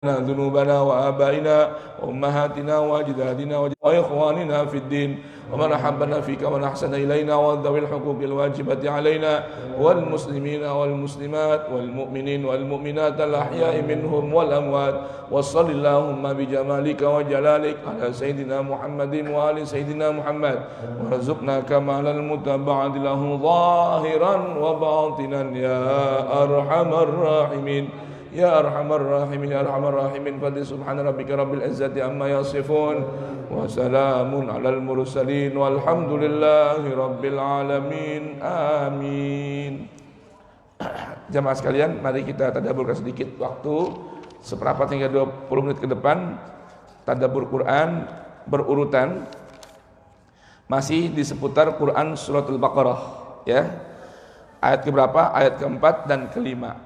ذنوبنا وآبائنا وأمهاتنا وأجدادنا وإخواننا في الدين ومن أحبنا فيك ومن أحسن إلينا وذوي الحقوق الواجبة علينا والمسلمين والمسلمات والمؤمنين والمؤمنات الأحياء منهم والأموات وصل اللهم بجمالك وجلالك على سيدنا محمد وآل سيدنا محمد وارزقنا كمال المتبعة له ظاهرا وباطنا يا أرحم الراحمين يا أرحم الراحمين يا أرحم الراحمين فضل سبحان ربك رب العزة عما يصفون وسلام على المرسلين والحمد لله رب العالمين آمين. Jamaah sekalian, mari kita tadaburkan sedikit waktu seperempat hingga 20 menit ke depan. Tadabur Quran berurutan masih di seputar Quran suratul Baqarah, ya. Ayat keberapa? Ayat keempat dan kelima,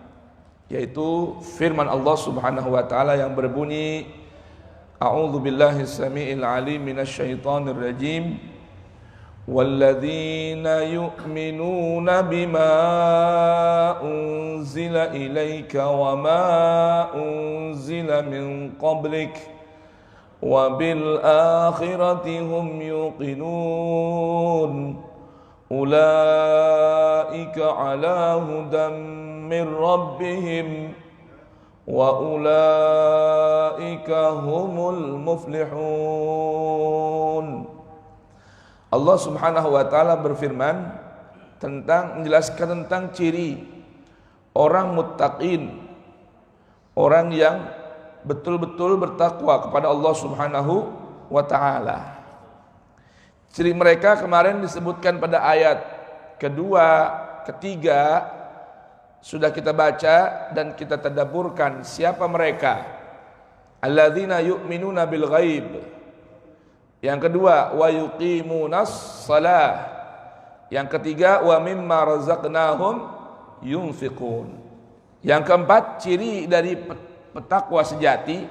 yaitu firman Allah Subhanahu wa taala yang berbunyi A'udzu billahi samii'il 'aliim minasyaitonir rajim walladzina yu'minuna bima unzila ilaika wa ma unzila min qablik wa bil akhirati hum yuqinun ulaika 'ala hudan min rabbihim wa ulaika humul muflihun. Allah Subhanahu wa taala berfirman menjelaskan tentang ciri orang muttaqin, orang yang betul-betul bertakwa kepada Allah Subhanahu wa taala. Ciri mereka kemarin disebutkan pada ayat kedua, ketiga sudah kita baca dan kita tadabburkan siapa mereka. Alladzina yu'minuna bil ghaib. Yang kedua, wa yuqimunas shalah. Yang ketiga, wa mimma razaqnahum yunfiqun. Yang keempat, ciri dari petakwa sejati,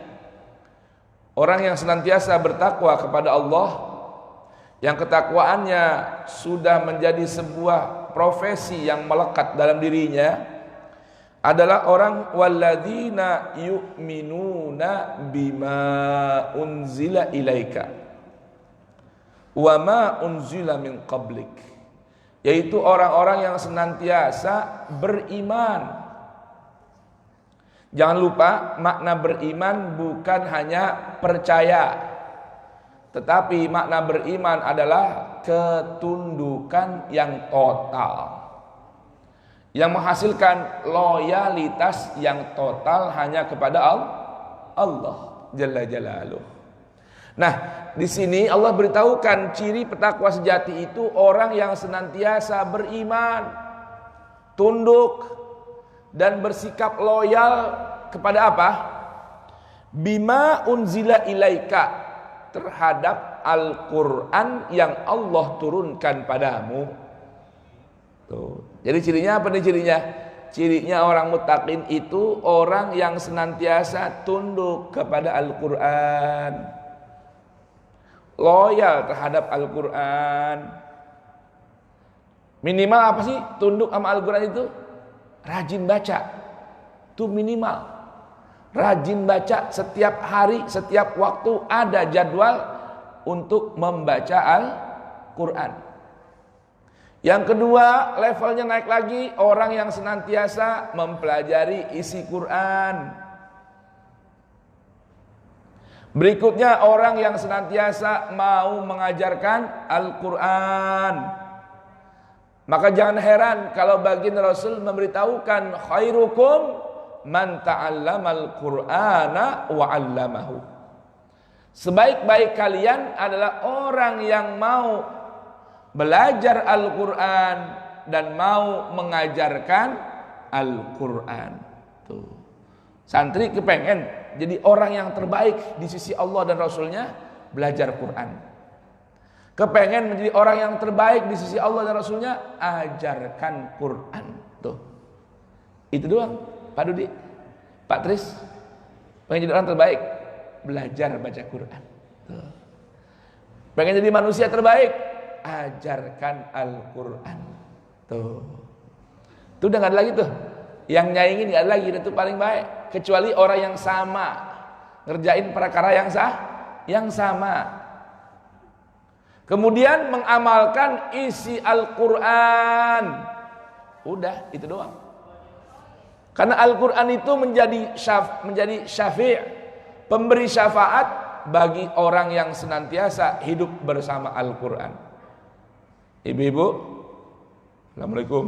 orang yang senantiasa bertakwa kepada Allah, yang ketakwaannya sudah menjadi sebuah profesi yang melekat dalam dirinya, adalah orang walladzina yu'minuna bima unzila ilaika wa ma unzila min qablik, yaitu orang-orang yang senantiasa beriman. Jangan lupa, makna beriman bukan hanya percaya, tetapi makna beriman adalah ketundukan yang total, yang menghasilkan loyalitas yang total hanya kepada Allah Jalla Jalaluh. Nah, di sini Allah beritahukan ciri petakwa sejati itu orang yang senantiasa beriman, tunduk dan bersikap loyal kepada apa? Bima unzila ilaika, terhadap Al-Quran yang Allah turunkan padamu. Tuh. Jadi cirinya apa nih cirinya? Cirinya orang muttaqin itu orang yang senantiasa tunduk kepada Al-Quran, loyal terhadap Al-Quran. Minimal apa sih tunduk sama Al-Quran itu? Rajin baca. Itu minimal. Rajin baca setiap hari, setiap waktu ada jadwal untuk membaca Al-Quran. Yang kedua, levelnya naik lagi, orang yang senantiasa mempelajari isi Quran. Berikutnya, orang yang senantiasa mau mengajarkan Al-Quran. Maka jangan heran kalau baginda Rasul memberitahukan khairukum man ta'allamal Qur'ana wa 'allamahu. Sebaik-baik kalian adalah orang yang mau belajar Al-Quran dan mau mengajarkan Al-Quran. Tuh. Santri kepengen jadi orang yang terbaik di sisi Allah dan Rasulnya, belajar Quran. Kepengen menjadi orang yang terbaik di sisi Allah dan Rasulnya, ajarkan Quran. Tuh. Itu doang, Pak Dudi, Pak Tris. Pengen jadi orang terbaik, belajar baca Quran. Tuh. Pengen jadi manusia terbaik, ajarkan Al-Quran. Tuh. Itu udah gak ada lagi tuh. Yang nyaingin gak ada lagi, itu paling baik. Kecuali orang yang sama ngerjain perkara yang sama. Kemudian mengamalkan isi Al-Quran. Udah, itu doang. Karena Al-Quran itu menjadi syafi', pemberi syafaat bagi orang yang senantiasa hidup bersama Al-Quran. Ibu-ibu, Assalamualaikum.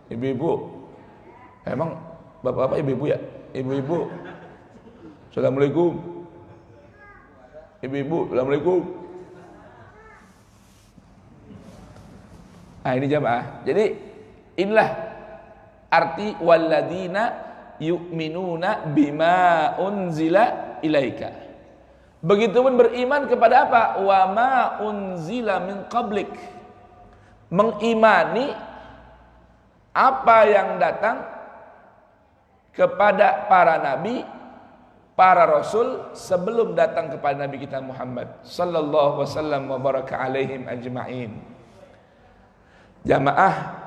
Ibu-ibu, emang bapak-bapak ibu-ibu ya? Ibu-ibu, Assalamualaikum. Ibu-ibu, Assalamualaikum. Nah ini jamaah. Jadi inilah arti walladzina yu'minuna bima unzila ilaika. Begitupun beriman kepada apa? Wa ma unzila min qablik. Mengimani apa yang datang kepada para nabi, para rasul sebelum datang kepada nabi kita Muhammad sallallahu wasallam wa baraka alaihim ajma'in. Jamaah,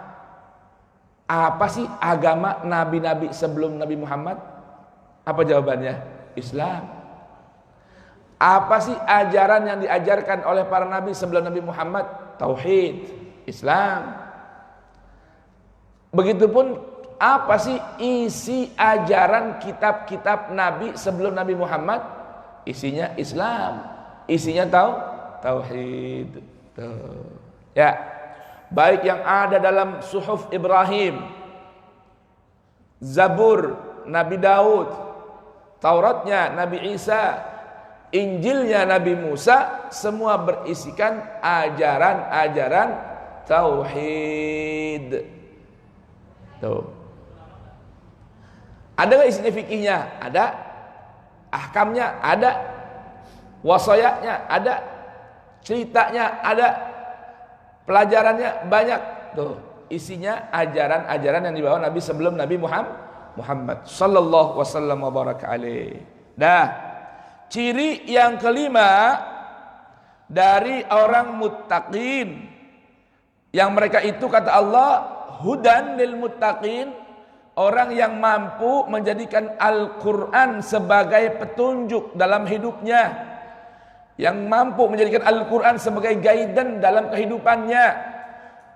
apa sih agama nabi-nabi sebelum Nabi Muhammad? Apa jawabannya? Islam. Apa sih ajaran yang diajarkan oleh para nabi sebelum Nabi Muhammad? Tauhid, Islam. Begitupun apa sih isi ajaran kitab-kitab nabi sebelum Nabi Muhammad? Isinya Islam, isinya tauhid. Tuh. Ya. Baik yang ada dalam suhuf Ibrahim, Zabur Nabi Daud, Tauratnya Nabi Isa, Injilnya Nabi Musa, semua berisikan ajaran-ajaran tauhid. Tuh. Ada nggak isinya fikihnya? Ada. Ahkamnya ada. Wasayanya ada. Ceritanya ada. Pelajarannya banyak. Tuh, isinya ajaran-ajaran yang dibawa Nabi sebelum Nabi Muhammad sallallahu wasallam wa baraka alaih. Dah. Ciri yang kelima dari orang muttaqin, yang mereka itu kata Allah hudan lil muttaqin, orang yang mampu menjadikan Al-Quran sebagai petunjuk dalam hidupnya, yang mampu menjadikan Al-Quran sebagai guidance dalam kehidupannya.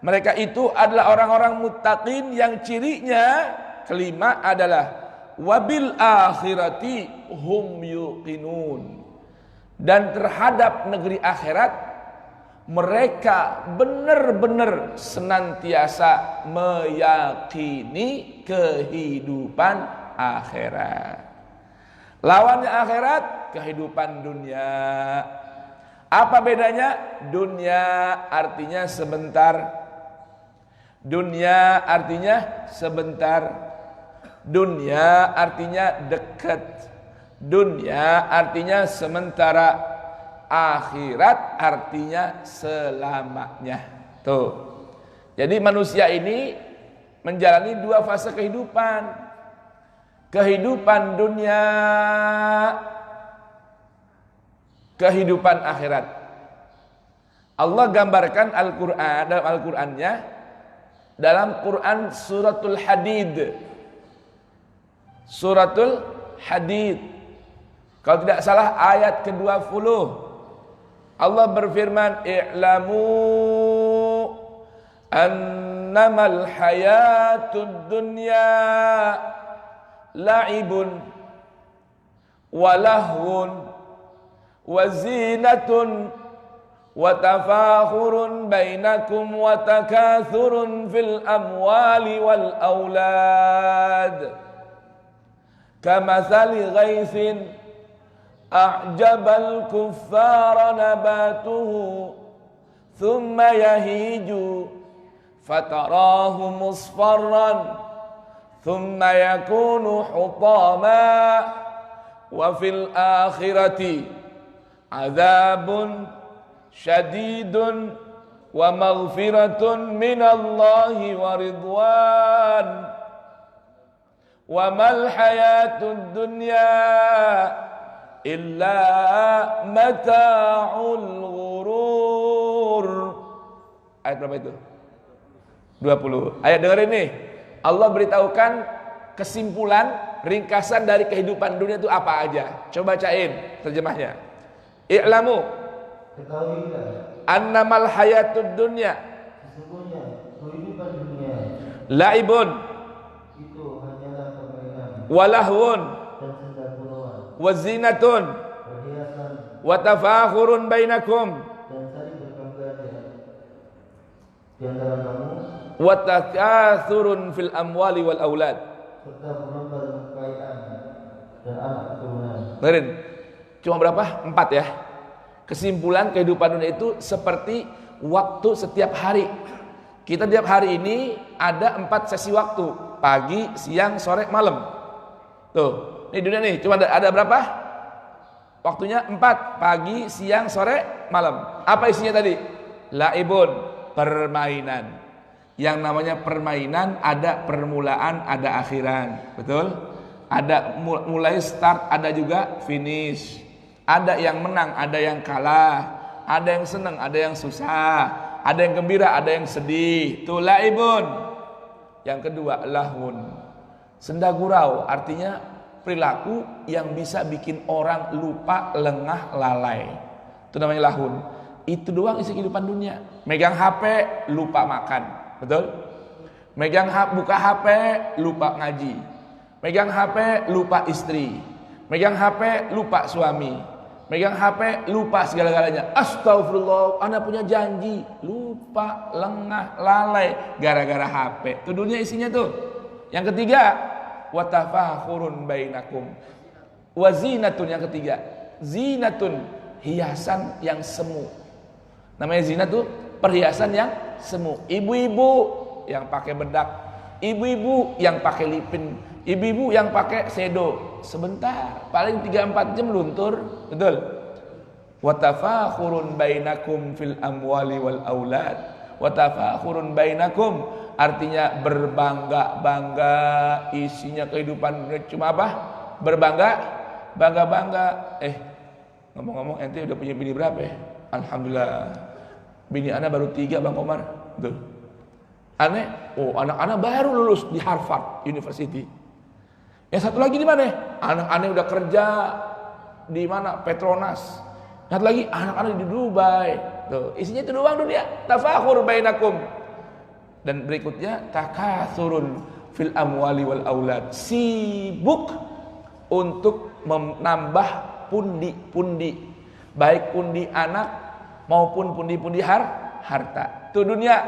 Mereka itu adalah orang-orang muttaqin yang cirinya kelima adalah wabil akhirati hum yuqinun, dan terhadap negeri akhirat mereka benar-benar senantiasa meyakini kehidupan akhirat. Lawannya akhirat, kehidupan dunia. Apa bedanya? Dunia artinya sebentar. Dunia artinya sebentar. Dunia artinya dekat. Dunia artinya sementara. Akhirat artinya selamanya. Tuh. Jadi manusia ini menjalani dua fase kehidupan. Kehidupan dunia, kehidupan akhirat. Allah gambarkan Al-Quran dalam Al-Qurannya, dalam Quran suratul Hadid. Suratul Hadid. Kalau tidak salah ayat ke-20. Allah berfirman, "I'lamu annamal hayatud dunya la'ibun wa lahwun wa zinatun wa tafakhurun bainakum wa takathurun fil amwali wal aulad kamathali ghaithin a'jabal kuffara nabatuhu thumma yahiju fatarahu musfarran ثم يكون حطاما وفي الآخرة عذاب شديد ومغفرة من الله ورضوان وما الحياة الدنيا إلا متاع الغرور. Ayat berapa itu? 20. Ayat dengar ini. Allah beritahukan kesimpulan, ringkasan dari kehidupan dunia itu apa aja? Coba bacain terjemahnya. I'lamu annamal hayatud dunya sesungguhnya kehidupan dunia la'ibun itu hanyalah permainan walahwun dan senda-gurauan, wazinatun perhiasan watafakhurun bainakum dan saling berbangga di antara kamu, watakathurun fil amwali wal aulad. serta berlomba dalam kekayaan dan anak keturunan. Dengerin, cuma berapa? 4 ya. Kesimpulan kehidupan dunia itu seperti waktu setiap hari. Kita tiap hari ini ada 4 sesi waktu, pagi, siang, sore, malam. Tuh, ini dunia nih, cuma ada berapa? Waktunya 4, pagi, siang, sore, malam. Apa isinya tadi? Laibun, permainan. Yang namanya permainan ada permulaan, ada akhiran, betul? Ada mulai start, ada juga finish. Ada yang menang, ada yang kalah. Ada yang senang, ada yang susah. Ada yang gembira, ada yang sedih. Itu laibun. Yang kedua, lahun. Senda gurau, artinya perilaku yang bisa bikin orang lupa, lengah, lalai. Itu namanya lahun. Itu doang isi kehidupan dunia. Megang HP, lupa makan. Betul? Megang buka HP, lupa ngaji. Megang HP, lupa istri. Megang HP, lupa suami. Megang HP, lupa segala-galanya. Astagfirullah, Anda punya janji. Lupa, lengah, lalai gara-gara HP. Itu dunia isinya tuh. Yang ketiga, watafakhurun bainakum. Wazinatun, yang ketiga. Zinatun, hiasan yang semu. Namanya zina tuh perhiasan yang semu. Ibu-ibu yang pakai bedak, ibu-ibu yang pakai lipin, ibu-ibu yang pakai sedo. Sebentar, paling 3-4 jam luntur, betul? Watafakhurun bainakum fil amwali wal aulad. Watafakhurun bainakum artinya berbangga-bangga, isinya kehidupan cuma apa? Berbangga, bangga-bangga. Ngomong-ngomong, ente udah punya bini berapa ya? Alhamdulillah. Bini anak baru 3 Bang Komar. Betul. Aneh, anak-anak baru lulus di Harvard University. Yang satu lagi di mana? Anak-anak udah kerja di mana? Petronas. Satu lagi anak-anak di Dubai. Tuh, isinya itu doang dunia. Tafakhur bainakum. Dan berikutnya takatsurun fil amwali wal aulad. Sibuk untuk menambah pundi-pundi. Baik pundi anak maupun pundi-pundi harta. Itu dunia,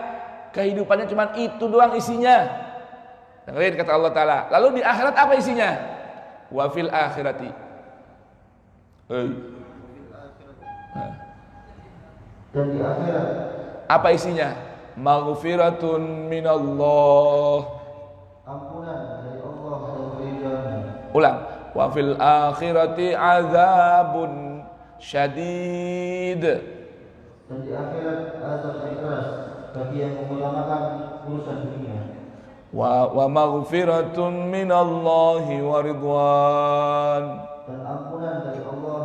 kehidupannya cuma itu doang isinya. Dengerin kata Allah Ta'ala. Lalu di akhirat apa isinya? Wa fil akhirati. Dan di akhirat apa isinya? Maghfiratun minallah. ampunan dari Allah dan keridhaan. Ulang. Wa fil akhirati azabun syadid. Dan di akhirat azab yang keras bagi yang mengutamakan urusan dunia. Wa maghfiratun minallahi wa ridwan. Dan ampunan dari Allah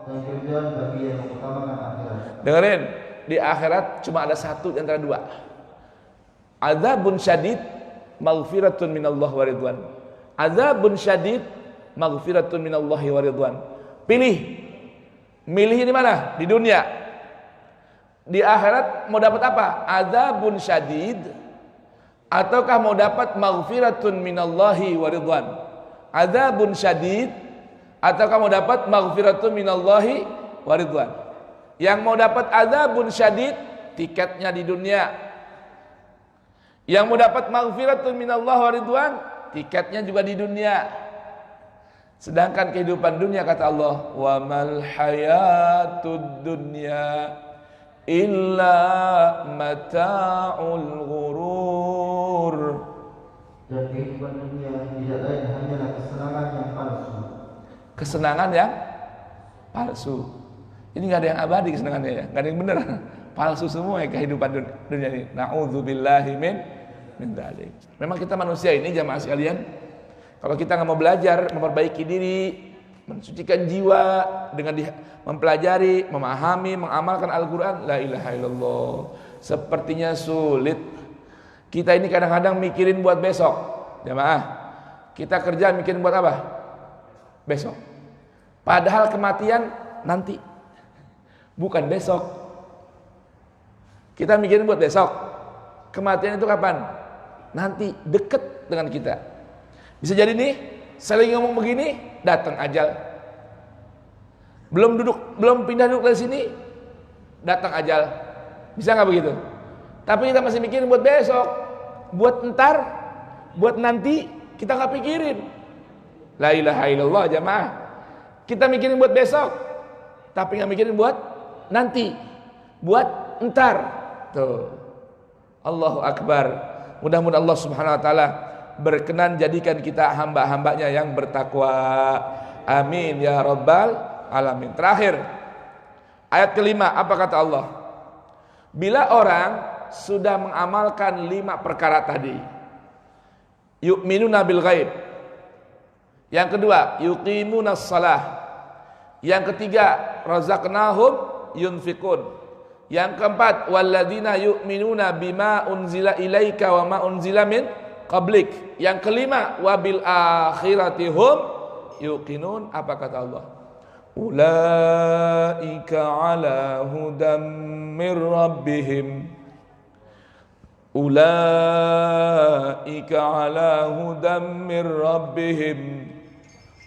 dan keridhaan bagi yang mengutamakan akhirat. Dengerin, di akhirat cuma ada satu di antara dua. Azabun syadid, maghfiratun minallahi wa ridwan. Azabun syadid, maghfiratun minallahi wa ridwan. Pilih. Milihnya di mana? Di dunia. Di akhirat mau dapat apa? Azabun syadid ataukah mau dapat maghfiratun minallahi wa ridwan? Azabun syadid ataukah mau dapat maghfiratun minallahi wa ridwan? Yang mau dapat azabun syadid, tiketnya di dunia. Yang mau dapat maghfiratun minallahi wa ridwan, tiketnya juga di dunia. Sedangkan kehidupan dunia kata Allah, wa mal hayatud dunya illa mata'ul ghurur. Dan kehidupan dunia tidak lain hanyalah kesenangan yang palsu. Kesenangan yang palsu. Ini nggak ada yang abadi kesenangannya ya, nggak ada yang benar. Palsu semua ya kehidupan dunia ini. Na'udzubillahi min dzalik. Memang kita manusia ini jamaah sekalian, kalau kita nggak mau belajar, memperbaiki diri, mensucikan jiwa dengan mempelajari, memahami, mengamalkan Al-Quran, la ilaha illallah, sepertinya sulit. Kita ini kadang-kadang mikirin buat besok, jamaah. Kita kerja mikirin buat apa? Besok. Padahal kematian nanti, bukan besok. Kita mikirin buat besok. Kematian itu kapan? Nanti, deket dengan kita. Bisa jadi nih, saya lagi ngomong begini, datang ajal. Belum pindah duduk dari sini, datang ajal. Bisa nggak begitu? Tapi kita masih mikirin buat besok, buat ntar, buat nanti, kita nggak pikirin. La ilaha illallah jamaah. Kita mikirin buat besok, tapi nggak mikirin buat nanti, buat ntar. Tuh, Allahu Akbar. Mudah-mudahan Allah Subhanahu Wa Taala berkenan jadikan kita hamba-hambanya yang bertakwa. Amin ya Rabbal Alamin. Terakhir, ayat kelima, apa kata Allah? Bila orang sudah mengamalkan 5 perkara tadi, yu'minuna bil ghaib. Yang kedua, yuqimunas shalah. Yang ketiga, razaqnahum yunfikun. Yang keempat, walladzina yu'minuna bima unzila ilaika wa ma unzila min qablik. Yang kelima, wabil akhirati hum yuqinun. Apa kata Allah? Ulaika ala hudam mir rabbihim. Ulaika ala hudam mir rabbihim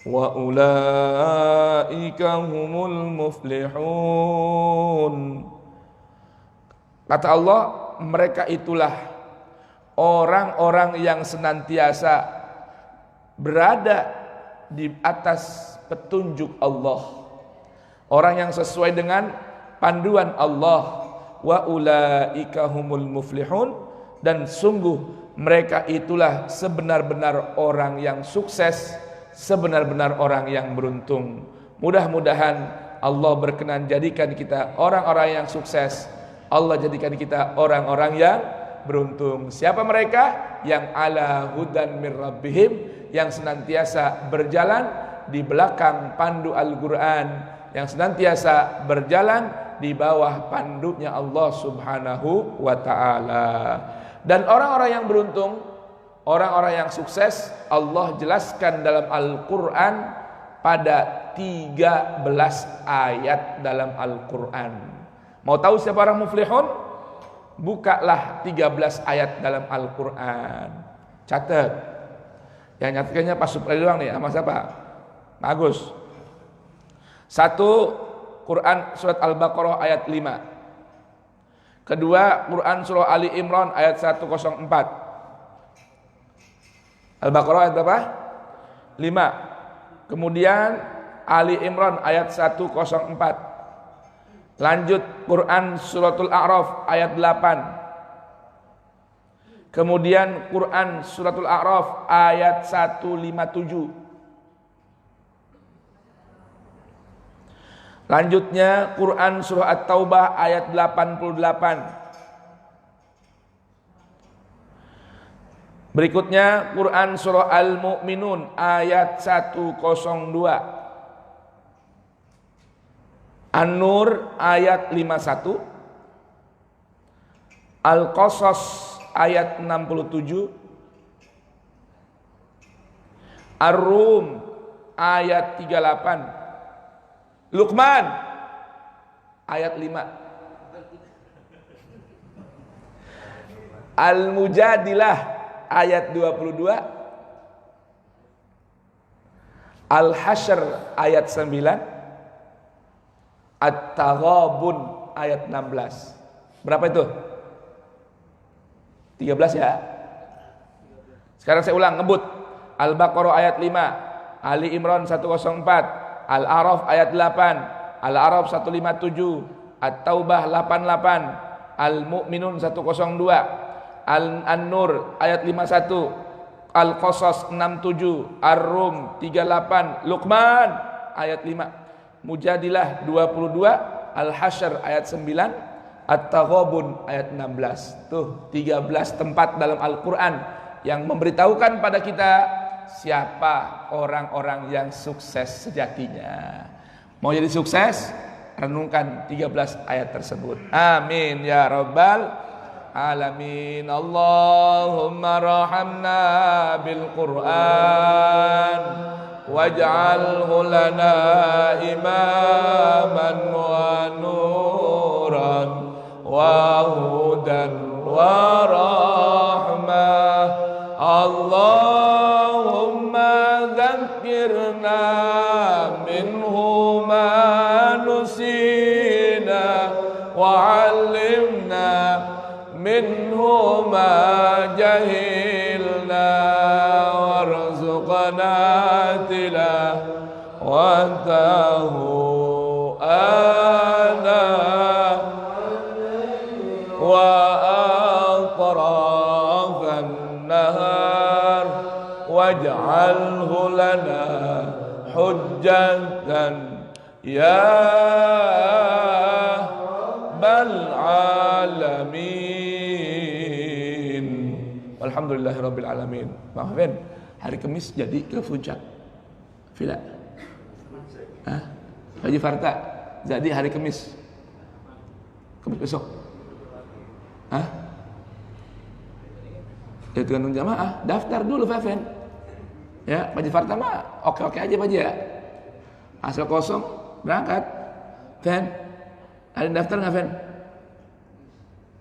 wa ulaika humul muflihun. Kata Allah, mereka itulah orang-orang yang senantiasa berada di atas petunjuk Allah, orang yang sesuai dengan panduan Allah. Wa ulaika humul muflihun, dan sungguh mereka itulah sebenar-benar orang yang sukses, sebenar-benar orang yang beruntung. Mudah-mudahan Allah berkenan jadikan kita orang-orang yang sukses. Allah jadikan kita orang-orang yang beruntung. Siapa mereka? Yang ala hudan mir rabbihim, yang senantiasa berjalan di belakang pandu Al-Quran, yang senantiasa berjalan di bawah pandunya Allah Subhanahu wa ta'ala. Dan orang-orang yang beruntung, orang-orang yang sukses, Allah jelaskan dalam Al-Quran pada 13 ayat dalam Al-Quran. Mau tahu siapa orang muflihun? Bukalah 13 ayat dalam Al-Quran. Catat. Yang nyatakannya Pak Supri doang nih, sama siapa? Pak Agus. 1, Quran surat Al-Baqarah ayat 5. Kedua, Quran surah Ali Imran ayat 104. Al-Baqarah ayat berapa? 5. Kemudian Ali Imran ayat 104. Lanjut Quran suratul A'raf ayat 8. Kemudian Quran suratul A'raf ayat 157. Lanjutnya Quran surah At-Taubah ayat 88. Berikutnya Quran surah Al-Mu'minun ayat 102. An-Nur ayat 51. Al-Qasas ayat 67. Ar-Rum ayat 38. Luqman ayat 5. Al-Mujadilah ayat 22. Al-Hasyr ayat 9. At-Taghabun ayat 16. Berapa itu? 13 ya. Sekarang saya ulang, ngebut. Al-Baqarah ayat 5, Ali Imran 104, Al-A'raf ayat 8, Al-A'raf 157, At-Taubah 88, Al-Mu'minun 102, An-Nur ayat 51, Al-Qasas 67, Ar-Rum 38, Luqman ayat 5, Mujadilah 22, Al-Hasyr ayat 9, At-Taghabun ayat 16. Tuh 13 tempat dalam Al-Quran yang memberitahukan pada kita siapa orang-orang yang sukses sejatinya. Mau jadi sukses? Renungkan 13 ayat tersebut. Amin ya Rabbal alamin. Allahumma rahamna bil Qur'an waj'alhu lana imaman wa nuran wa hudan wa rahmah. Allahumma dzakkirna minhu ma nusina wa 'allimna minhu ma jahilna warzuqna tilawatahu ana wa atrafan nahar waj'alhu lana hujjatan ya bal alamin. Alhamdulillahirabbil alamin. Maafin, hari Kamis jadi ke puncak Villa. Haji Farta jadi hari Kamis. Kamis besok. Ya tergantung jamaah, daftar dulu Fafen. Ya, Haji Farta mah oke-oke aja Pak ya. Asal kosong berangkat. Fen, ada yang daftar nggak Fen?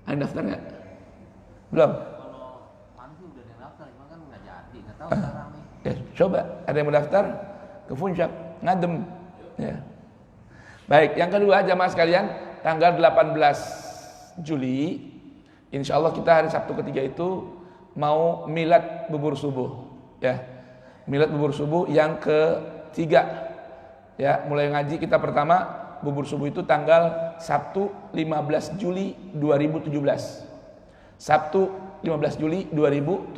Ada yang daftar nggak? Belum. Kalau Manfi udah ada yang daftar, cuma kan nggak jadi, nggak tahu sekarang nih. Ya, coba ada yang mendaftar ke puncak ngadem. Ya. Baik, yang kedua jamaah sekalian, tanggal 18 Juli, insya Allah kita hari Sabtu ketiga itu mau milad bubur subuh, ya, milad bubur subuh yang ketiga, ya, mulai ngaji kita pertama bubur subuh itu tanggal Sabtu 15 Juli 2017, Sabtu 15 Juli 2017.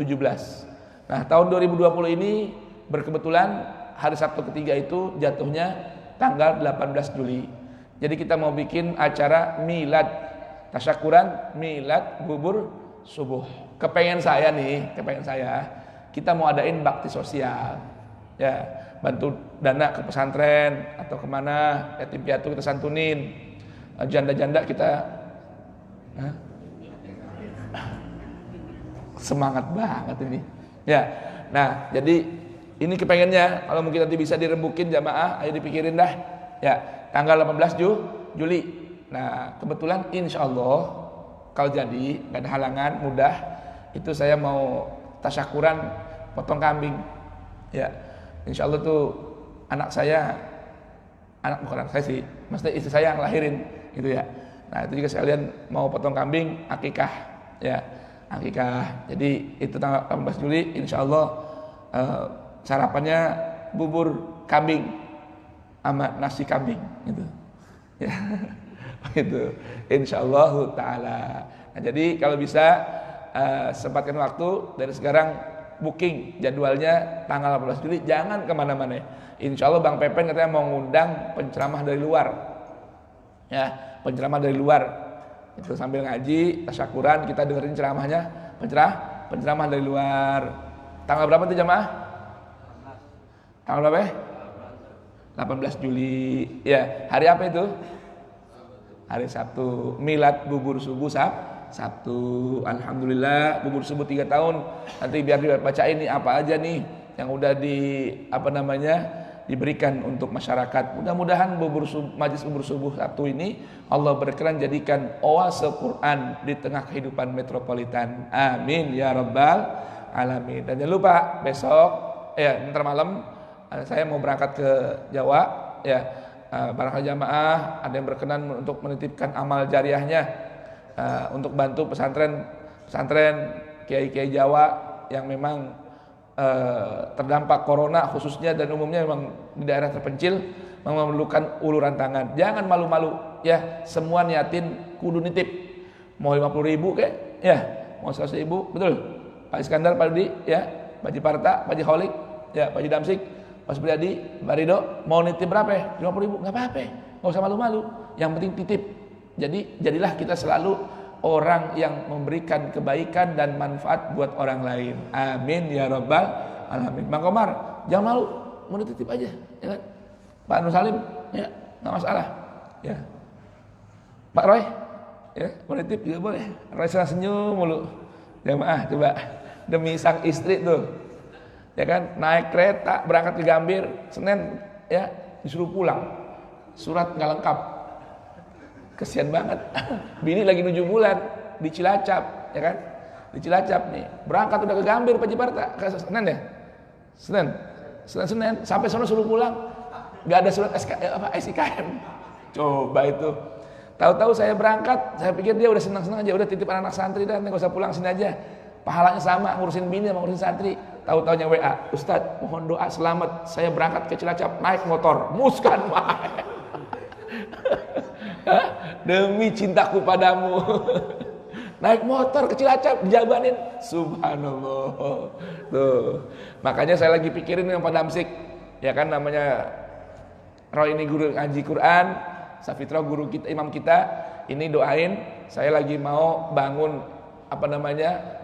Nah tahun 2020 ini berkebetulan hari Sabtu ketiga itu jatuhnya tanggal 18 Juli. Jadi kita mau bikin acara milad, tasyakuran milad bubur subuh. Kepengen saya, kita mau adain bakti sosial, ya, bantu dana ke pesantren atau kemana, yatim piatu kita santunin, janda-janda kita, semangat banget ini, ya. Nah, jadi ini kepengennya, kalau mungkin nanti bisa dirembukin jamaah, ayo dipikirin dah, ya, tanggal 18 Juli. Nah, kebetulan insya Allah kalau jadi gak ada halangan, mudah, itu saya mau tasyakuran potong kambing, ya. Insya Allah tuh anak bukan anak saya sih, maksudnya istri saya yang lahirin, gitu ya. Nah itu juga sekalian mau potong kambing, akikah, ya, akikah. Jadi itu tanggal 18 Juli, insya Allah sarapannya bubur kambing sama nasi kambing, gitu, ya, gitu. Insya Allah taala. Nah, jadi kalau bisa sempatkan waktu dari sekarang booking jadwalnya tanggal 18 Juli, jangan kemana-mana. Insya Allah Bang Pepen katanya mau ngundang penceramah dari luar, ya, penceramah dari luar. Itu sambil ngaji, tasyakuran, kita dengerin ceramahnya, penceramah dari luar. Tanggal berapa tuh jamaah? Tanggal berapa ya? 18 Juli. Ya, hari apa itu? Hari Sabtu. Milad bubur subuh Sabtu. Alhamdulillah bubur subuh 3 tahun. Nanti biar dibacain nih apa aja nih yang udah diberikan untuk masyarakat. Mudah-mudahan majlis bubur subuh Sabtu ini Allah berkenan jadikan oase Quran di tengah kehidupan metropolitan. Amin ya rabbal alamin. Dan jangan lupa besok, ntar malam saya mau berangkat ke Jawa, ya. Barangkali jamaah ada yang berkenan untuk menitipkan amal jariahnya untuk bantu pesantren kiai-kiai Jawa yang memang terdampak corona khususnya dan umumnya memang di daerah terpencil memerlukan uluran tangan. Jangan malu-malu, ya, semua niatin kudu nitip. Mau 50.000 kek, ya, mau 100.000, betul. Pak Iskandar, Pak Dudi, ya, Pak Haji Parta, Pak Haji Kholik, ya, Pak Haji Damsik, Pak Supriyadi, Pak Ridho, mau nitip berapa ya? 50.000, nggak apa-apa, nggak usah malu-malu. Yang penting titip. Jadi jadilah kita selalu orang yang memberikan kebaikan dan manfaat buat orang lain. Amin ya rabbal alamin. Bang Komar, jangan malu, mau dititip aja, ya kan? Pak Nur Salim, ya, nggak masalah, ya. Pak Roy, Ya, menitip juga boleh. Rasa senyum mulu. Jamaah coba demi sang istri tuh. Ya kan, naik kereta berangkat ke Gambir, Senin ya disuruh pulang. Surat nggak lengkap. Kesian banget. Bini lagi 7 bulan di Cilacap, ya kan? Di Cilacap nih. Berangkat udah ke Gambir Pak Jiparta, ke Senin ya? Senin sampai sana suruh pulang. Nggak ada surat SIKM. Coba itu. Tahu-tahu saya berangkat, saya pikir dia udah senang-senang aja, udah titip anak santri dan nggak usah pulang sini aja. Pahalanya sama, ngurusin bini sama ngurusin santri. Tahu-taunya WA, Ustadz mohon doa selamat, saya berangkat ke Cilacap naik motor, muskan main. Demi cintaku padamu. Naik motor ke Cilacap dijabanin, subhanallah. Tuh, makanya saya lagi pikirin yang Pak Damsik, ya kan namanya Roy ini guru ngaji Quran. Safitra guru kita, imam kita, ini doain saya lagi mau bangun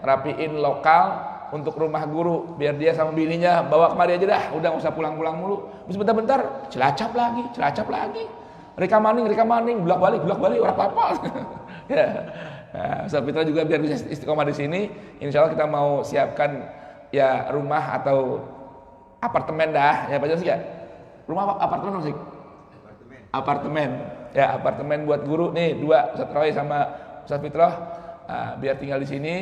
rapiin lokal untuk rumah guru biar dia sama bininya bawa kemari aja dah, udah nggak usah pulang-pulang mulu. Terus bentar-bentar Cilacap lagi. Reka maning, bolak-balik orang apa-apa. Ya. Nah, Safitra juga biar bisa istiqomah di sini, insya Allah kita mau siapkan ya rumah atau apartemen dah, ya Pak Josik ya. Rumah apartemen Pak Josik? Apartemen, ya apartemen buat guru nih 2, Ustaz Roy sama Ustaz Fitrah, biar tinggal di sini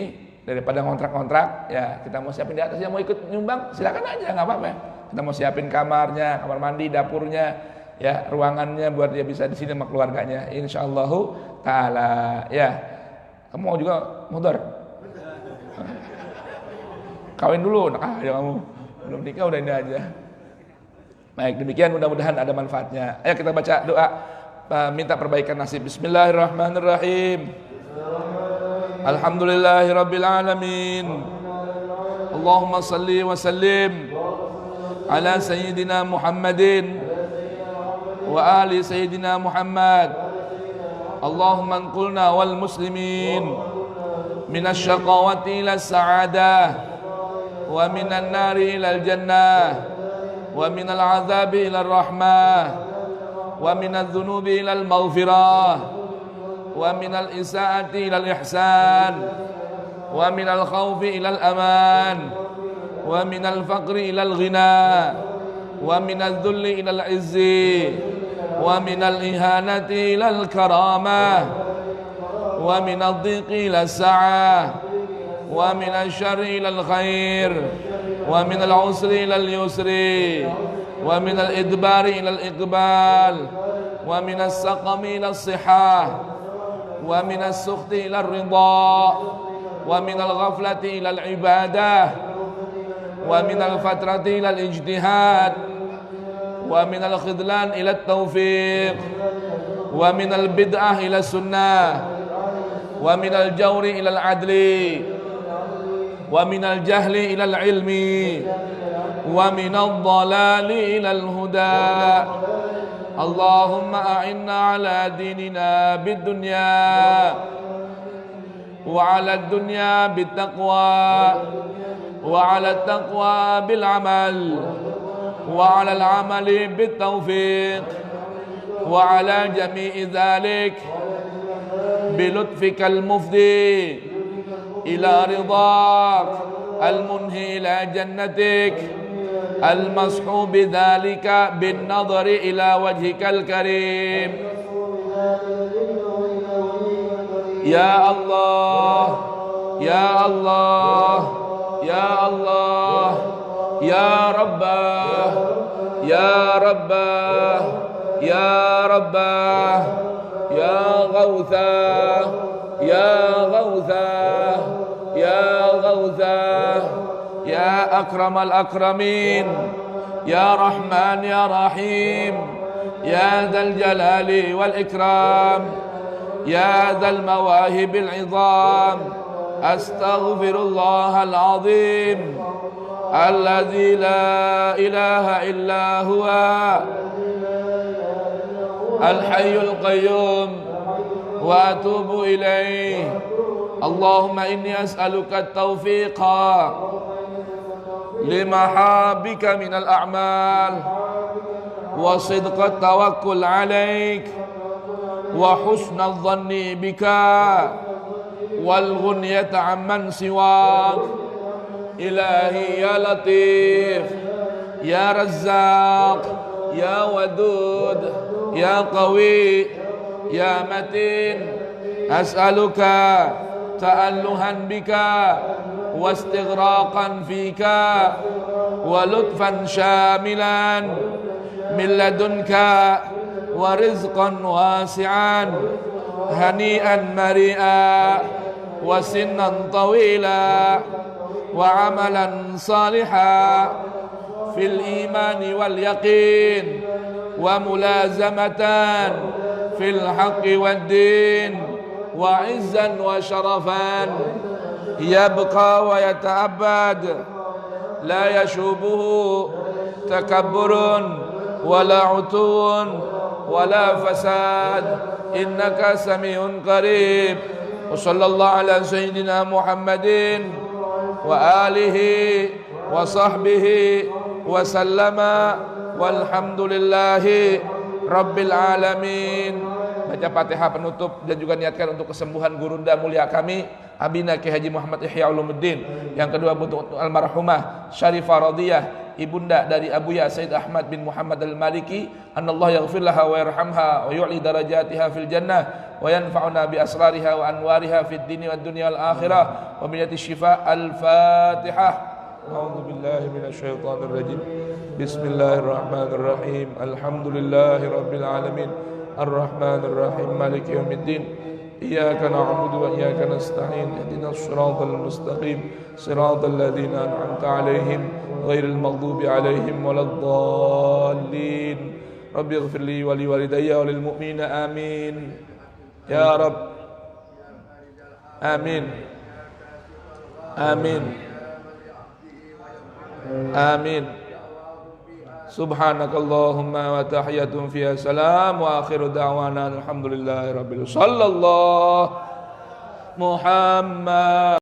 daripada ngontrak-ngontrak. Ya kita mau siapin di atas, yang mau ikut nyumbang silakan aja, nggak apa-apa. Kita mau siapin kamarnya, kamar mandi, dapurnya, ya ruangannya buat dia bisa di sini sama keluarganya. Insyaallah taala. Ya, kamu mau juga motor? Kawin dulu, ya kamu belum nikah udah ini aja. Baik, demikian mudah-mudahan ada manfaatnya. Ayo kita baca doa minta perbaikan nasib. Bismillahirrahmanirrahim. Alhamdulillahirabbil alamin. Allahumma salli wa sallim ala sayyidina Muhammadin wa ali sayyidina Muhammad. Allahumma anqulna wal muslimin minasy syaqawati ila sa'adah wa minan nari ilal jannah wa minal azabi ilal rahmah wa minal dhunubi ilal maghfirah wa minal isaati ilal ihsan wa minal khawfi ilal aman wa minal faqri ilal ghina wa minal dhulli ilal izzi wa minal ihanati ilal karamah wa minal dhiqi ilal sa'ah wa minal syarri ilal khair wa minal usri ilal yusri wa minal idbari ilal iqbal wa minas saqami ilal sihah wa minas sukhti ilal ridha wa minal ghaflati ilal ibadah wa minal fatrati ilal ijtihad wa minal khidlan ilal taufiq wa minal bid'ah ilal sunnah wa minal jawri ilal adli wa minal jahli ilal ilmi wa minal dhalali ilal huda. Allahumma a'inna ala dinina bid dunya wa ala dunya bit taqwa wa ala taqwa bil amal wa ala al amali bit tawfiq wa ala jami'i dhalik bi lutfikal mufdi ila ridak al-munhi ila jannatik al-mashu bidhalika bin nadhari ila wajhikal karim. Ya Allah, Ya Allah, Ya Allah, Ya Rabbah, Ya Rabbah, Ya Rabbah, Ya Ghawthah, Ya Ghawthah, Ya Ghawthah, Ya Akramal Akramin, Ya Rahman Ya Rahim, Ya Dzal Jalali wal Ikram, Ya Dzal Mawahibil Izam. Astaghfirullahal Azim alladzi la ilaha illa huwa al-hayyul qayyum wa atubu ilaih. Allahumma inni as'aluka at-tawfiqa limahabika minal a'mal wa sidqa tawakkul alaik وحسن الظن بك والغنية عمن سواك إلهي يا لطيف يا رزاق يا ودود يا قوي يا متين أسألك تألها بك واستغراقا فيك ولطفا شاملا من لدنك ورزقا واسعا هنيئا مريئا وسنا طويلا وعملا صالحا في الإيمان واليقين وملازمة في الحق والدين وعزا وشرفا يبقى ويتأبد لا يشوبه تكبر ولا عتو ولا فساد إنك سميع قريب وصلى الله على سيدنا محمد وآله وصحبه وسلم والحمد لله Rabbil Alamin. Baca Fatihah penutup dan juga niatkan untuk kesembuhan gurunda mulia kami Abina Ki Haji Muhammad Ihya Ulumuddin. Yang kedua untuk almarhumah Syarifah Radiyah, ibunda dari Abuya Said Ahmad bin Muhammad Al-Maliki. Anallah yaghfir laha wa yarhamha wa yu'li darajatiha fil jannah wa yanfa'una bi asrariha wa anwariha fid dini wad dunya wal akhirah wa bi syifa. Al-Fatihah. A'udzu billahi minasy syaithanir rajim. Bismillahirrahmanirrahim. Alhamdulillahi rabbil alamin. Ar-Rahmanir Rahim. Maliki yaumiddin. Iyyaka na'budu wa iyyaka nasta'in. Ihdinas siratal mustaqim. Siratal ladzina an'amta 'alaihim ghairil maghdubi 'alaihim waladdallin. Rabbi ighfirli wa li walidayya wa lil mu'minina amin. Ya Rabb. Amin. Amin. Amin. Subhanakallahumma wa tahiyyatun fiha salam wa akhiru da'wana alhamdulillahi rabbil sallallahu Muhammad